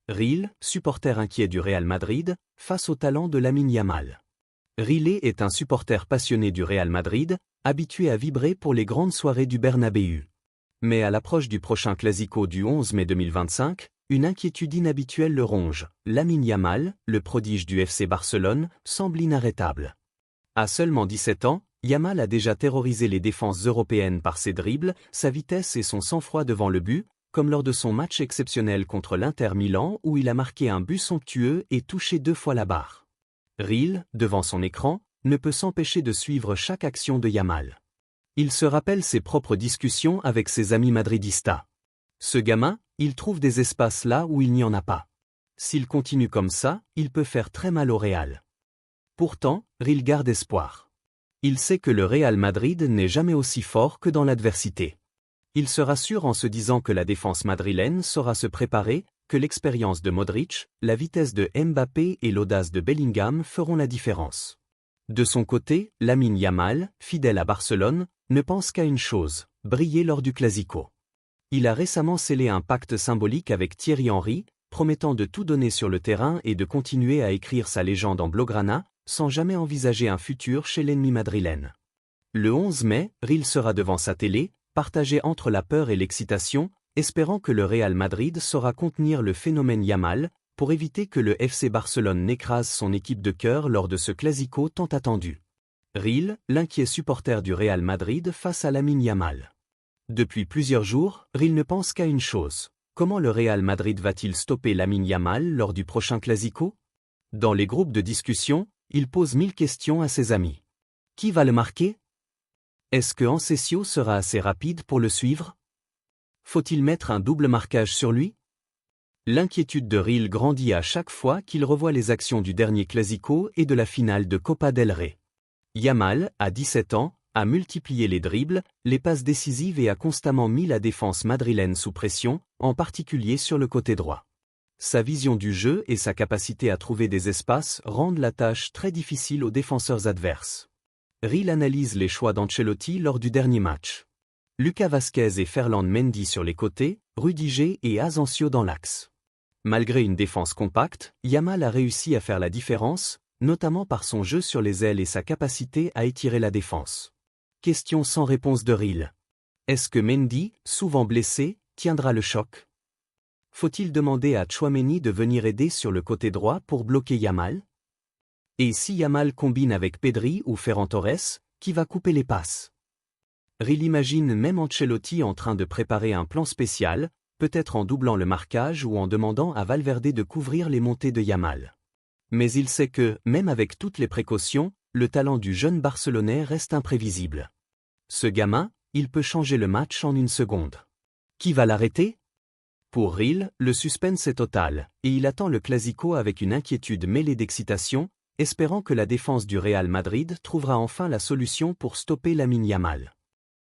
Real, supporter inquiet du Real Madrid, face au talent de Lamine Yamal. Riley est un supporter passionné du Real Madrid, habitué à vibrer pour les grandes soirées du Bernabéu. Mais à l'approche du prochain Clasico du 11 mai 2025, une inquiétude inhabituelle le ronge. Lamine Yamal, le prodige du FC Barcelone, semble inarrêtable. À seulement 17 ans, Yamal a déjà terrorisé les défenses européennes par ses dribbles, sa vitesse et son sang-froid devant le but, comme lors de son match exceptionnel contre l'Inter Milan où il a marqué un but somptueux et touché 2 fois la barre. Real, devant son écran, ne peut s'empêcher de suivre chaque action de Yamal. Il se rappelle ses propres discussions avec ses amis madridistas. Ce gamin, il trouve des espaces là où il n'y en a pas. S'il continue comme ça, il peut faire très mal au Real. Pourtant, Real garde espoir. Il sait que le Real Madrid n'est jamais aussi fort que dans l'adversité. Il se rassure en se disant que la défense madrilène saura se préparer, que l'expérience de Modric, la vitesse de Mbappé et l'audace de Bellingham feront la différence. De son côté, Lamine Yamal, fidèle à Barcelone, ne pense qu'à une chose, briller lors du Clasico. Il a récemment scellé un pacte symbolique avec Thierry Henry, promettant de tout donner sur le terrain et de continuer à écrire sa légende en blaugrana, sans jamais envisager un futur chez l'ennemi madrilène. Le 11 mai, Real sera devant sa télé, partagé entre la peur et l'excitation, espérant que le Real Madrid saura contenir le phénomène Yamal, pour éviter que le FC Barcelone n'écrase son équipe de cœur lors de ce Clasico tant attendu. Real, l'inquiet supporter du Real Madrid face à Lamine Yamal. Depuis plusieurs jours, Real ne pense qu'à une chose. Comment le Real Madrid va-t-il stopper Lamine Yamal lors du prochain Clasico? Dans les groupes de discussion, il pose 1000 questions à ses amis. Qui va le marquer? Est-ce que Encesio sera assez rapide pour le suivre? Faut-il mettre un double marquage sur lui? L'inquiétude de Real grandit à chaque fois qu'il revoit les actions du dernier Clasico et de la finale de Copa del Rey. Yamal, à 17 ans, a multiplié les dribbles, les passes décisives et a constamment mis la défense madrilène sous pression, en particulier sur le côté droit. Sa vision du jeu et sa capacité à trouver des espaces rendent la tâche très difficile aux défenseurs adverses. Real analyse les choix d'Ancelotti lors du dernier match. Lucas Vázquez et Ferland Mendy sur les côtés, Rudiger et Asensio dans l'axe. Malgré une défense compacte, Yamal a réussi à faire la différence, notamment par son jeu sur les ailes et sa capacité à étirer la défense. Question sans réponse de Real. Est-ce que Mendy, souvent blessé, tiendra le choc? Faut-il demander à Tchouaméni de venir aider sur le côté droit pour bloquer Yamal? Et si Yamal combine avec Pedri ou Ferran Torres, qui va couper les passes? Real imagine même Ancelotti en train de préparer un plan spécial, peut-être en doublant le marquage ou en demandant à Valverde de couvrir les montées de Yamal. Mais il sait que, même avec toutes les précautions, le talent du jeune Barcelonais reste imprévisible. Ce gamin, il peut changer le match en une seconde. Qui va l'arrêter? Pour Real, le suspense est total, et il attend le Clasico avec une inquiétude mêlée d'excitation, espérant que la défense du Real Madrid trouvera enfin la solution pour stopper Lamine Yamal.